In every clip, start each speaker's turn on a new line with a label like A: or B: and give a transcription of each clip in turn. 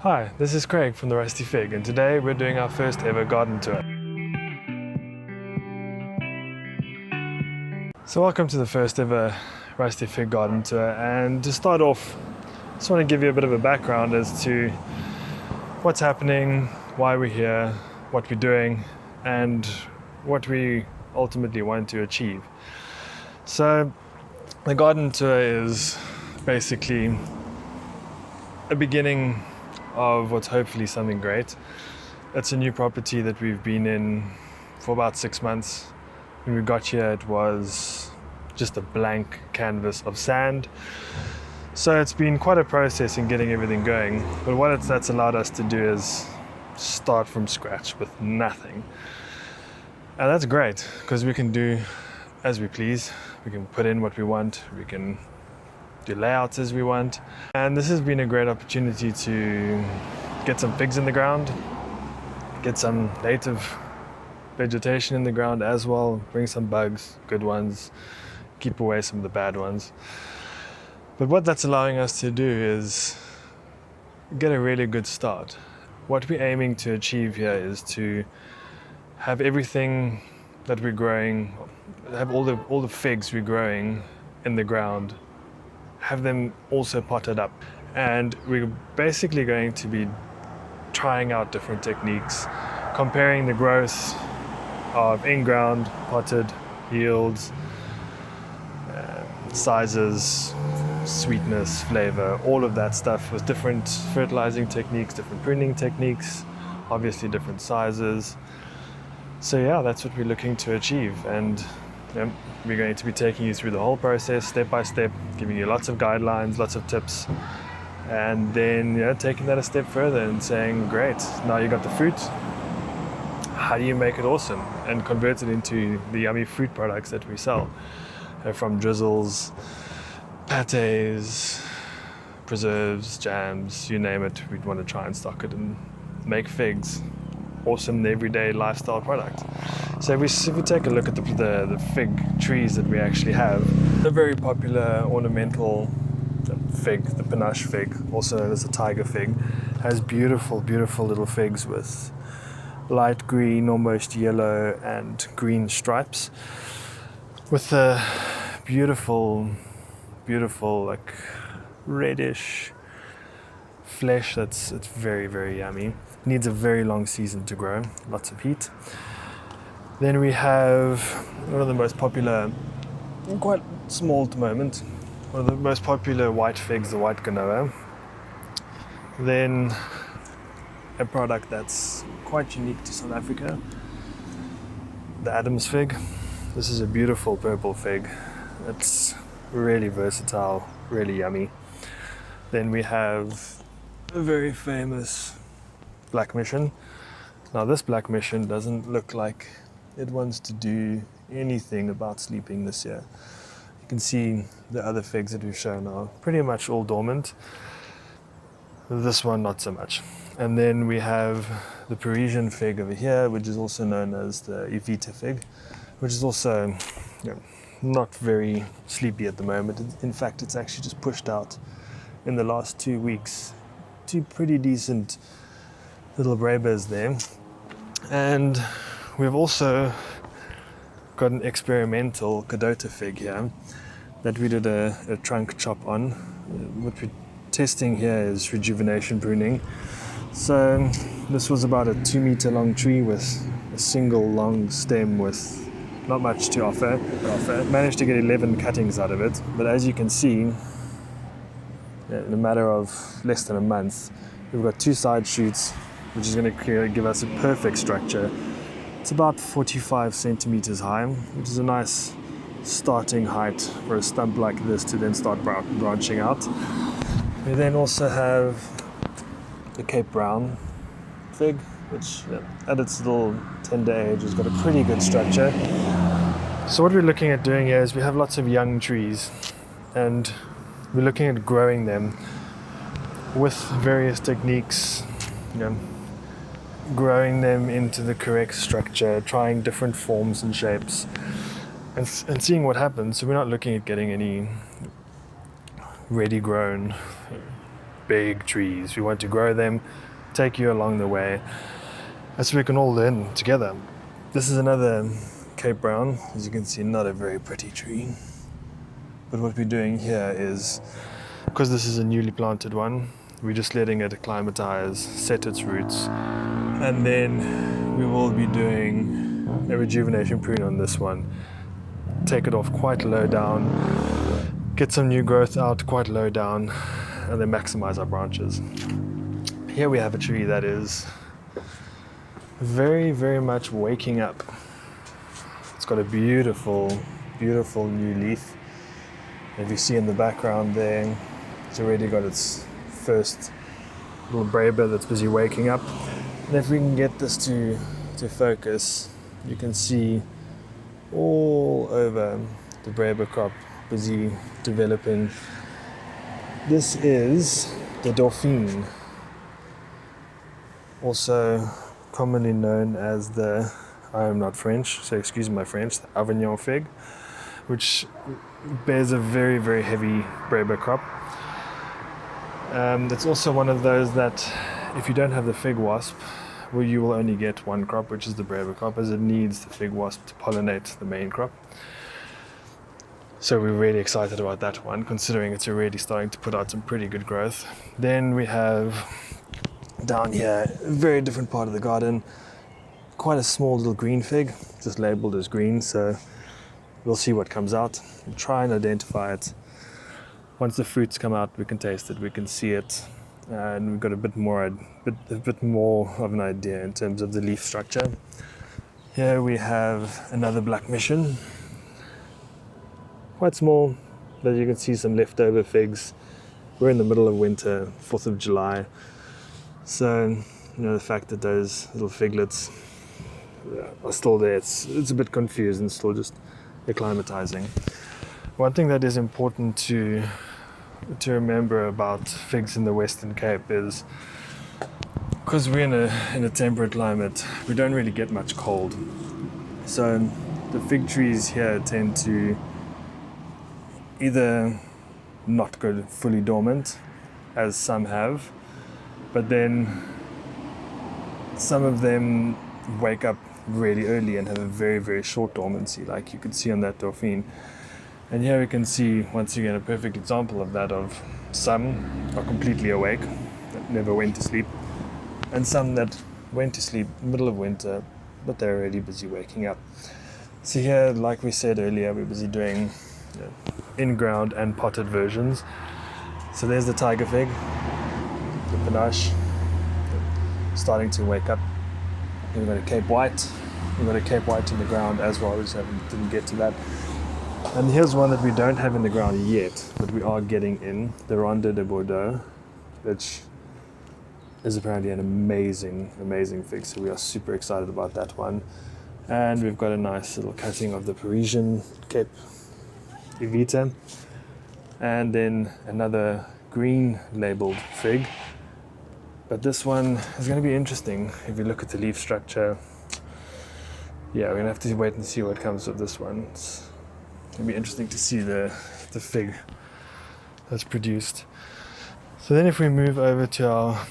A: Hi, this is Craig from the Rusty Fig, and today we're doing our first ever garden tour. So welcome to the first ever Rusty Fig garden tour, and to start off, I just want to give you a bit of a background as to what's happening, why we're here, what we're doing, and what we ultimately want to achieve. So the garden tour is basically a beginning of what's hopefully something great. It's a new property that we've been in for about 6 months. When we got here, it was just a blank canvas of sand. So it's been quite a process in getting everything going. But what that's allowed us to do is start from scratch with nothing. And that's great because we can do as we please. We can put in what we want. We can do layouts as we want. And this has been a great opportunity to get some figs in the ground, get some native vegetation in the ground as well, bring some bugs, good ones, keep away some of the bad ones. But what that's allowing us to do is get a really good start. What we're aiming to achieve here is to have everything that we're growing, have all the figs we're growing in the ground, have them also potted up. And we're basically going to be trying out different techniques, comparing the growth of in-ground, potted, yields, sizes, sweetness, flavor, all of that stuff with different fertilizing techniques, different pruning techniques, obviously different sizes. So yeah, that's what we're looking to achieve, and we're going to be taking you through the whole process step by step, giving you lots of guidelines, lots of tips, and then taking that a step further and saying, great, now you got the fruit, how do you make it awesome and convert it into the yummy fruit products that we sell, from drizzles, pates, preserves, jams, you name it. We'd want to try and stock it and make figs awesome everyday lifestyle product. So if we take a look at the fig trees that we actually have, a very popular ornamental fig, the Panache fig, also known as the tiger fig, has beautiful little figs with light green, almost yellow and green stripes, with a beautiful like reddish flesh it's very yummy. Needs a very long season to grow, lots of heat. Then we have one of the most popular, quite small at the moment, one of the most popular white figs, the white Genoa. Then a product that's quite unique to South Africa, the Adam's fig. This is a beautiful purple fig. It's really versatile, really yummy. Then we have a very famous black mission. Now this black mission doesn't look like it wants to do anything about sleeping this year. You can see the other figs that we've shown are pretty much all dormant. This one not so much. And then we have the Persian fig over here, which is also known as the Evita Fig, which is also not very sleepy at the moment. In fact, it's actually just pushed out in the last 2 weeks. 2 pretty decent little brabers there. And we've also got an experimental Kadota Fig here that we did a trunk chop on. What we're testing here is rejuvenation pruning. So this was about a 2-meter long tree with a single long stem with not much to offer. Managed to get 11 cuttings out of it, but as you can see, in a matter of less than a month, we've got 2 side shoots, which is going to give us a perfect structure. It's about 45 centimeters high, which is a nice starting height for a stump like this to then start branching out. We then also have the Cape Brown fig, which at its little tender age has got a pretty good structure. So what we're looking at doing here is we have lots of young trees, and we're looking at growing them with various techniques, growing them into the correct structure, trying different forms and shapes, and seeing what happens. So we're not looking at getting any ready grown big trees. We want to grow them, take you along the way, and so we can all learn together. This is another Cape Brown. As you can see, not a very pretty tree. But what we're doing here is, because this is a newly planted one, we're just letting it acclimatize, set its roots, and then we will be doing a rejuvenation prune on this one. Take it off quite low down, get some new growth out quite low down, and then maximize our branches. Here we have a tree that is very, very much waking up. It's got a beautiful, beautiful new leaf. If you see in the background there, it's already got its first little braber that's busy waking up. And if we can get this to focus, you can see all over the braber crop busy developing. This is the Dauphine, also commonly known as the, I am not French, so excuse my French, the Avignon Fig, which bears a very, very heavy braber crop. It's also one of those that if you don't have the fig wasp, well, you will only get one crop, which is the braber crop, as it needs the fig wasp to pollinate the main crop. So we're really excited about that one, considering it's already starting to put out some pretty good growth. Then we have down here, a very different part of the garden, quite a small little green fig, just labeled as green, so we'll see what comes out. We'll try and identify it. Once the fruits come out, we can taste it, we can see it, and we've got a bit more of an idea in terms of the leaf structure. Here we have another black mission, quite small, but you can see some leftover figs. We're in the middle of winter, 4th of July, so the fact that those little figlets are still there, it's a bit confused and still just acclimatizing. One thing that is important to remember about figs in the Western Cape is, because we're in a temperate climate, we don't really get much cold. So the fig trees here tend to either not go fully dormant, as some have, but then some of them wake up really early and have a very, very short dormancy, like you could see on that Dauphine. And here we can see, once again, a perfect example of that, of some are completely awake, that never went to sleep, and some that went to sleep in the middle of winter, but they're already busy waking up. So here, like we said earlier, we're busy doing in-ground and potted versions. So there's the tiger fig, the Panache, starting to wake up. We've got a Cape White. We've got a Cape White in the ground as well, we just didn't get to that. And here's one that we don't have in the ground yet, but we are getting in, the Ronde de Bordeaux, which is apparently an amazing, amazing fig, so we are super excited about that one. And we've got a nice little cutting of the Persian Cape Evita, and then another green labeled fig. But this one is going to be interesting. If you look at the leaf structure, yeah, we're going to have to wait and see what comes of this one. It's going to be interesting to see the fig that's produced. So then if we move over to our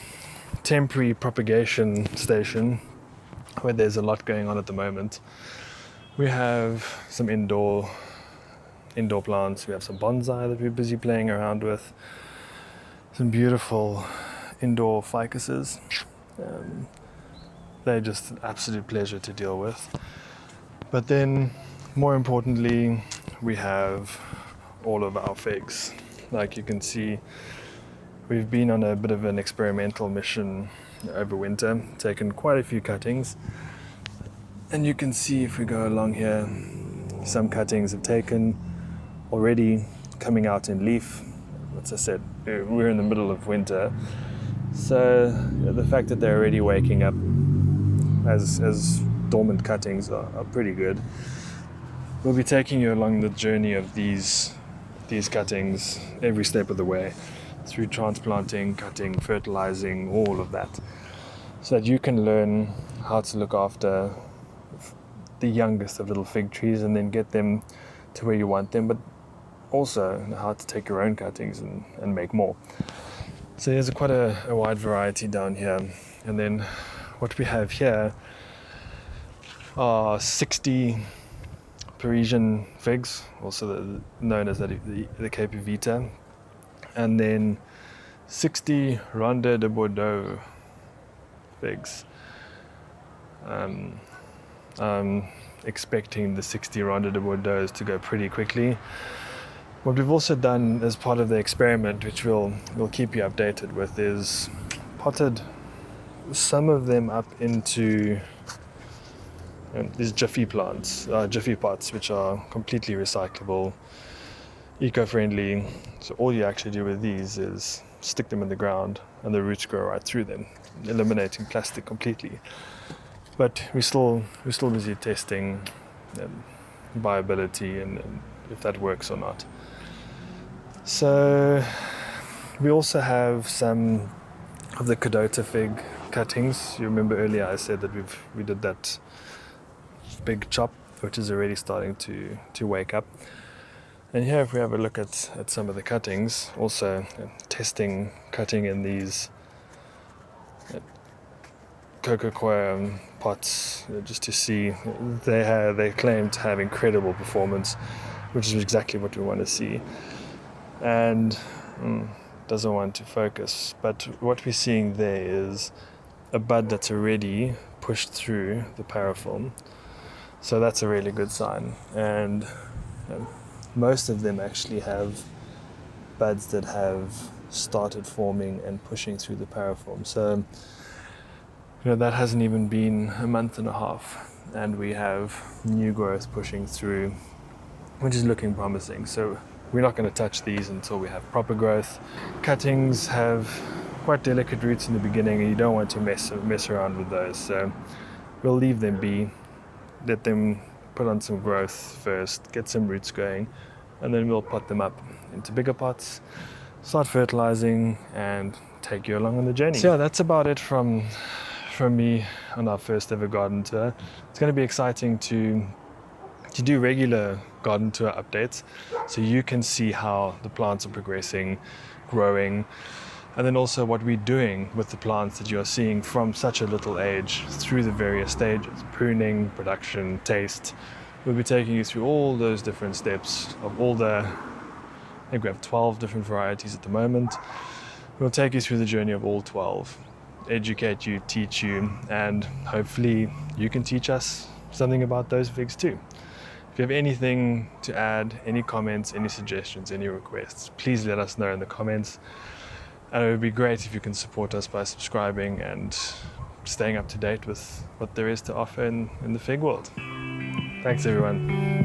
A: temporary propagation station, where there's a lot going on at the moment, we have some indoor plants. We have some bonsai that we're busy playing around with, some beautiful indoor ficuses. They're just an absolute pleasure to deal with. But then, more importantly, we have all of our figs. Like you can see, we've been on a bit of an experimental mission over winter, taken quite a few cuttings. And you can see, if we go along here, some cuttings have taken already, coming out in leaf. As I said, we're in the middle of winter. So the fact that they're already waking up as dormant cuttings are pretty good. We'll be taking you along the journey of these cuttings every step of the way, through transplanting, cutting, fertilizing, all of that, so that you can learn how to look after the youngest of little fig trees and then get them to where you want them, but also how to take your own cuttings and make more. So there's quite a wide variety down here. And then what we have here are 60 Persian figs, also known as the Cape Evita, and then 60 Ronde de Bordeaux figs. I'm expecting the 60 Ronde de Bordeaux to go pretty quickly. What we've also done as part of the experiment, which we'll keep you updated with, is potted some of them up into these Jiffy plants, Jiffy pots, which are completely recyclable, eco-friendly. So all you actually do with these is stick them in the ground and the roots grow right through them, eliminating plastic completely. But we're still busy testing viability and if that works or not. So we also have some of the Kadota Fig cuttings. You remember earlier I said that we did that big chop, which is already starting to wake up. And here, if we have a look at some of the cuttings, also testing cutting in these cocoa pots, just to see, they claim to have incredible performance, which is exactly what we want to see. And doesn't want to focus, but what we're seeing there is a bud that's already pushed through the parafilm. So that's a really good sign. And most of them actually have buds that have started forming and pushing through the parafilm. So that hasn't even been a month and a half, and we have new growth pushing through, which is looking promising. So we're not going to touch these until we have proper growth. Cuttings have quite delicate roots in the beginning, and you don't want to mess around with those. So we'll leave them be, let them put on some growth first, get some roots going, and then we'll pot them up into bigger pots, start fertilizing, and take you along on the journey. So yeah, that's about it from me on our first ever garden tour. It's going to be exciting to do regular garden tour updates, so you can see how the plants are progressing, growing, and then also what we're doing with the plants that you're seeing from such a little age through the various stages: pruning, production, taste. We'll be taking you through all those different steps of I think we have 12 different varieties at the moment. We'll take you through the journey of all 12, educate you, teach you, and hopefully you can teach us something about those figs too. If you have anything to add, any comments, any suggestions, any requests, please let us know in the comments. And it would be great if you can support us by subscribing and staying up to date with what there is to offer in the fig world. Thanks everyone.